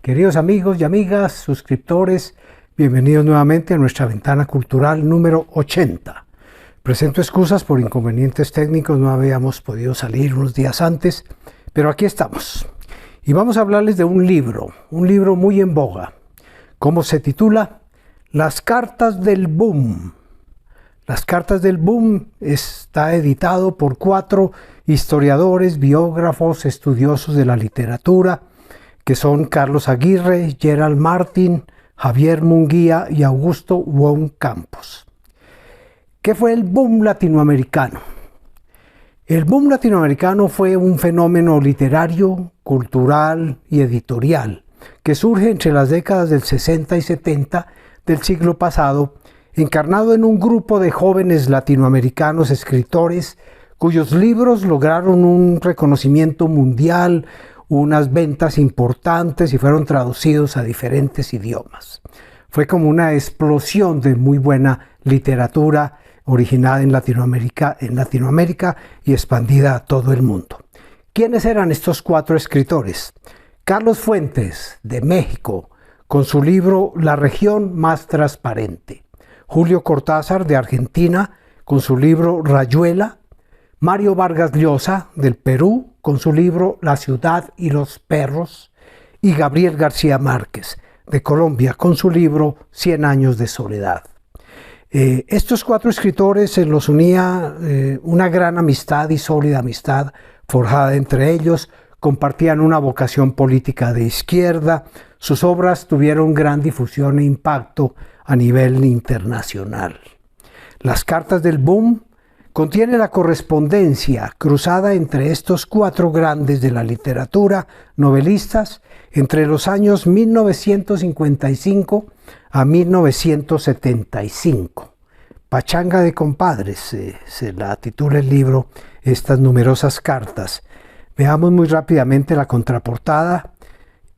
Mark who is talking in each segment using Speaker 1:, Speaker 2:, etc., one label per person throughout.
Speaker 1: Queridos amigos y amigas, suscriptores, bienvenidos nuevamente a nuestra ventana cultural número 80. Presento excusas por inconvenientes técnicos, no habíamos podido salir unos días antes, pero aquí estamos. Y vamos a hablarles de un libro muy en boga. ¿Cómo se titula? Las cartas del boom. Las cartas del boom está editado por 4 historiadores, biógrafos, estudiosos de la literatura, que son Carlos Aguirre, Gerald Martin, Javier Munguía y Augusto Wong Campos. ¿Qué fue el boom latinoamericano? El boom latinoamericano fue un fenómeno literario, cultural y editorial que surge entre las décadas del 60 y 70 del siglo pasado, encarnado en un grupo de jóvenes latinoamericanos escritores cuyos libros lograron un reconocimiento mundial, unas ventas importantes y fueron traducidos a diferentes idiomas. Fue como una explosión de muy buena literatura originada en Latinoamérica y expandida a todo el mundo. ¿Quiénes eran estos 4 escritores? Carlos Fuentes, de México, con su libro La región más transparente. Julio Cortázar, de Argentina, con su libro Rayuela. Mario Vargas Llosa, del Perú, con su libro La ciudad y los perros. Y Gabriel García Márquez, de Colombia, con su libro 100 años de soledad. Estos 4 escritores se los unía una gran amistad y sólida amistad forjada entre ellos. Compartían una vocación política de izquierda. Sus obras tuvieron gran difusión e impacto a nivel internacional. Las cartas del boom contiene la correspondencia cruzada entre estos 4 grandes de la literatura, novelistas, entre los años 1955 a 1975. Pachanga de compadres, se la titula el libro, estas numerosas cartas. Veamos muy rápidamente la contraportada.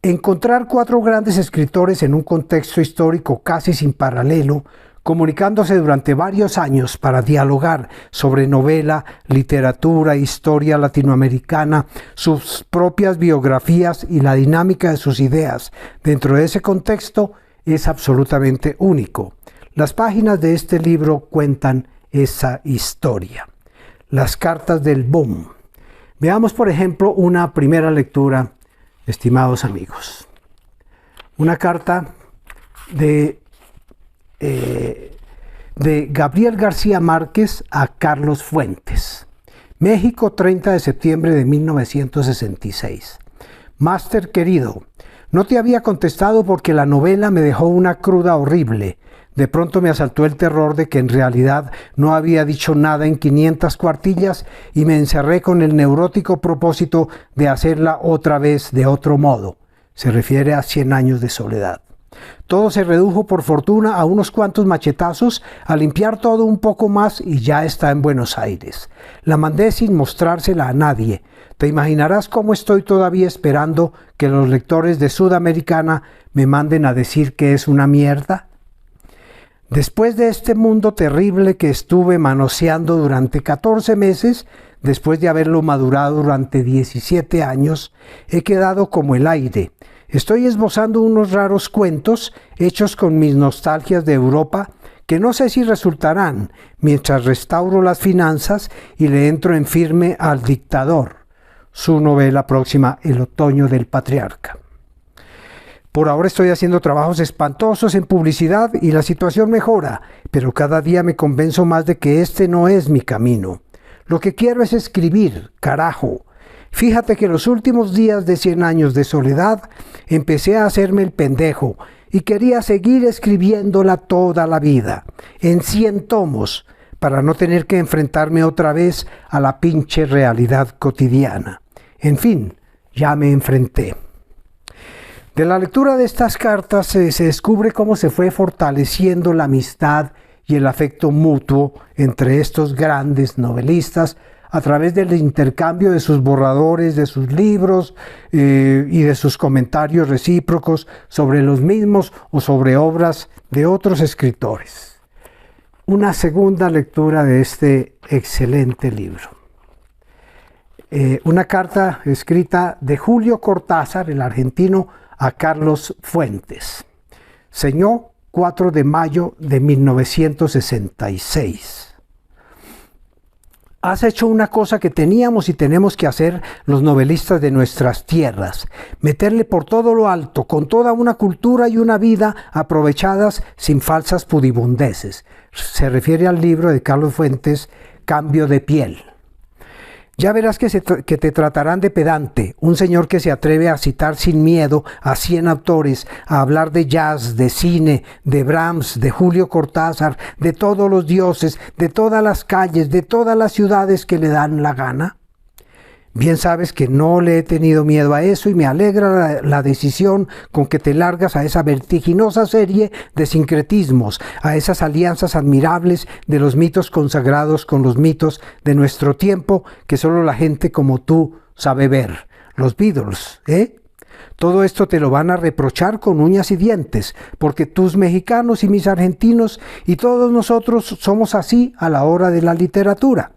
Speaker 1: Encontrar 4 grandes escritores en un contexto histórico casi sin paralelo, comunicándose durante varios años para dialogar sobre novela, literatura, historia latinoamericana, sus propias biografías y la dinámica de sus ideas dentro de ese contexto es absolutamente único. Las páginas de este libro cuentan esa historia. Las cartas del boom. Veamos, por ejemplo, una primera lectura, estimados amigos. Una carta de Gabriel García Márquez a Carlos Fuentes. México, 30 de septiembre de 1966. Máster querido, no te había contestado porque la novela me dejó una cruda horrible. De pronto me asaltó el terror de que en realidad no había dicho nada en 500 cuartillas y me encerré con el neurótico propósito de hacerla otra vez de otro modo. Se refiere a 100 años de soledad. Todo se redujo por fortuna a unos cuantos machetazos, a limpiar todo un poco más y ya está en Buenos Aires. La mandé sin mostrársela a nadie. Te imaginarás cómo estoy todavía esperando que los lectores de Sudamericana me manden a decir que es una mierda. Después de este mundo terrible que estuve manoseando durante 14 meses, después de haberlo madurado durante 17 años, he quedado como el aire. Estoy esbozando unos raros cuentos hechos con mis nostalgias de Europa que no sé si resultarán mientras restauro las finanzas y le entro en firme al dictador. Su novela próxima, El otoño del patriarca. Por ahora estoy haciendo trabajos espantosos en publicidad y la situación mejora, pero cada día me convenzo más de que este no es mi camino. Lo que quiero es escribir, carajo. Fíjate que los últimos días de 100 años de soledad empecé a hacerme el pendejo y quería seguir escribiéndola toda la vida, en 100 tomos, para no tener que enfrentarme otra vez a la pinche realidad cotidiana. En fin, ya me enfrenté. De la lectura de estas cartas se descubre cómo se fue fortaleciendo la amistad y el afecto mutuo entre estos grandes novelistas a través del intercambio de sus borradores, de sus libros y de sus comentarios recíprocos sobre los mismos o sobre obras de otros escritores. Una segunda lectura de este excelente libro. Una carta escrita de Julio Cortázar, el argentino, a Carlos Fuentes. Señor, 4 de mayo de 1966. Has hecho una cosa que teníamos y tenemos que hacer los novelistas de nuestras tierras, meterle por todo lo alto, con toda una cultura y una vida aprovechadas sin falsas pudibundeces. Se refiere al libro de Carlos Fuentes, Cambio de piel. Ya verás que te tratarán de pedante, un señor que se atreve a citar sin miedo a 100 autores, a hablar de jazz, de cine, de Brahms, de Julio Cortázar, de todos los dioses, de todas las calles, de todas las ciudades que le dan la gana. Bien sabes que no le he tenido miedo a eso y me alegra la decisión con que te largas a esa vertiginosa serie de sincretismos, a esas alianzas admirables de los mitos consagrados con los mitos de nuestro tiempo que solo la gente como tú sabe ver. Los Beatles, ¿eh? Todo esto te lo van a reprochar con uñas y dientes, porque tus mexicanos y mis argentinos y todos nosotros somos así a la hora de la literatura.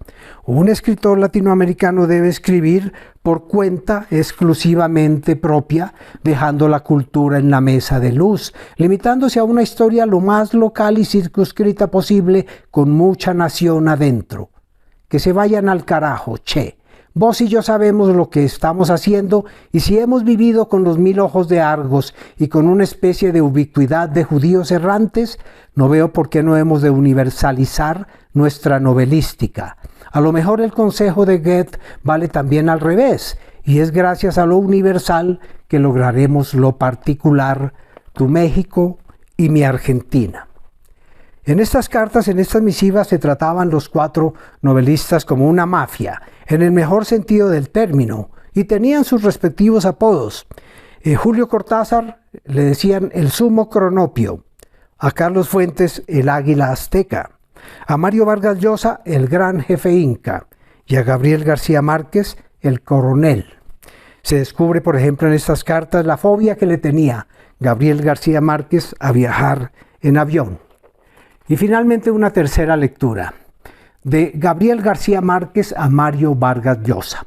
Speaker 1: Un escritor latinoamericano debe escribir por cuenta exclusivamente propia, dejando la cultura en la mesa de luz, limitándose a una historia lo más local y circunscrita posible, con mucha nación adentro. Que se vayan al carajo, che. Vos y yo sabemos lo que estamos haciendo y si hemos vivido con los 1000 ojos de Argos y con una especie de ubicuidad de judíos errantes, no veo por qué no hemos de universalizar nuestra novelística. A lo mejor el consejo de Goethe vale también al revés, y es gracias a lo universal que lograremos lo particular, tu México y mi Argentina. En estas cartas, en estas misivas, se trataban los 4 novelistas como una mafia, en el mejor sentido del término, y tenían sus respectivos apodos. Julio Cortázar le decían el Sumo Cronopio, a Carlos Fuentes el Águila Azteca, a Mario Vargas Llosa el Gran Jefe Inca, y a Gabriel García Márquez el Coronel. Se descubre, por ejemplo, en estas cartas la fobia que le tenía Gabriel García Márquez a viajar en avión. Y finalmente una tercera lectura, de Gabriel García Márquez a Mario Vargas Llosa.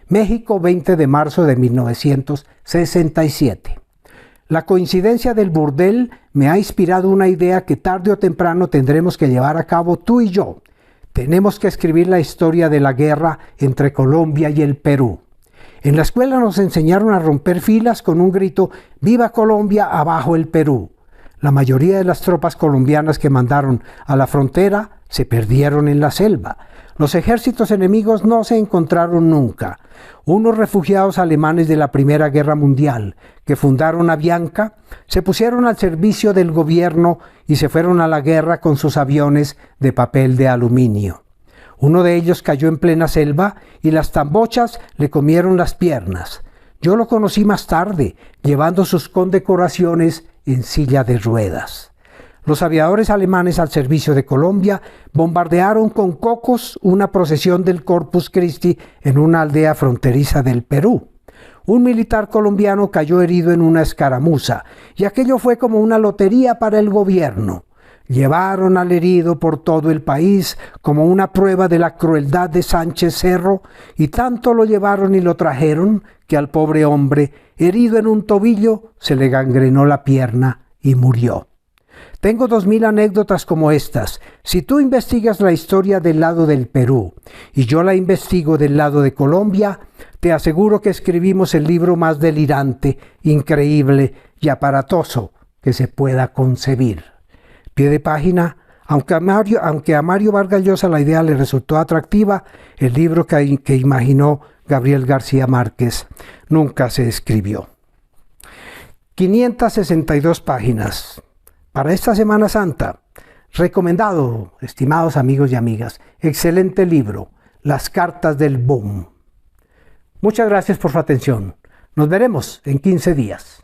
Speaker 1: México, 20 de marzo de 1967. La coincidencia del burdel me ha inspirado una idea que tarde o temprano tendremos que llevar a cabo tú y yo. Tenemos que escribir la historia de la guerra entre Colombia y el Perú. En la escuela nos enseñaron a romper filas con un grito «¡Viva Colombia, abajo el Perú!». La mayoría de las tropas colombianas que mandaron a la frontera se perdieron en la selva. Los ejércitos enemigos no se encontraron nunca. Unos refugiados alemanes de la Primera Guerra Mundial que fundaron Avianca se pusieron al servicio del gobierno y se fueron a la guerra con sus aviones de papel de aluminio. Uno de ellos cayó en plena selva y las tambochas le comieron las piernas. Yo lo conocí más tarde, llevando sus condecoraciones en silla de ruedas. Los aviadores alemanes al servicio de Colombia bombardearon con cocos una procesión del Corpus Christi en una aldea fronteriza del Perú. Un militar colombiano cayó herido en una escaramuza y aquello fue como una lotería para el gobierno. Llevaron al herido por todo el país como una prueba de la crueldad de Sánchez Cerro y tanto lo llevaron y lo trajeron que al pobre hombre, herido en un tobillo, se le gangrenó la pierna y murió. Tengo 2000 anécdotas como estas. Si tú investigas la historia del lado del Perú y yo la investigo del lado de Colombia, te aseguro que escribimos el libro más delirante, increíble y aparatoso que se pueda concebir. Pie de página, aunque a Mario Vargas Llosa la idea le resultó atractiva, el libro que imaginó Gabriel García Márquez nunca se escribió. 562 páginas. Para esta Semana Santa, recomendado, estimados amigos y amigas, excelente libro, Las Cartas del Boom. Muchas gracias por su atención. Nos veremos en 15 días.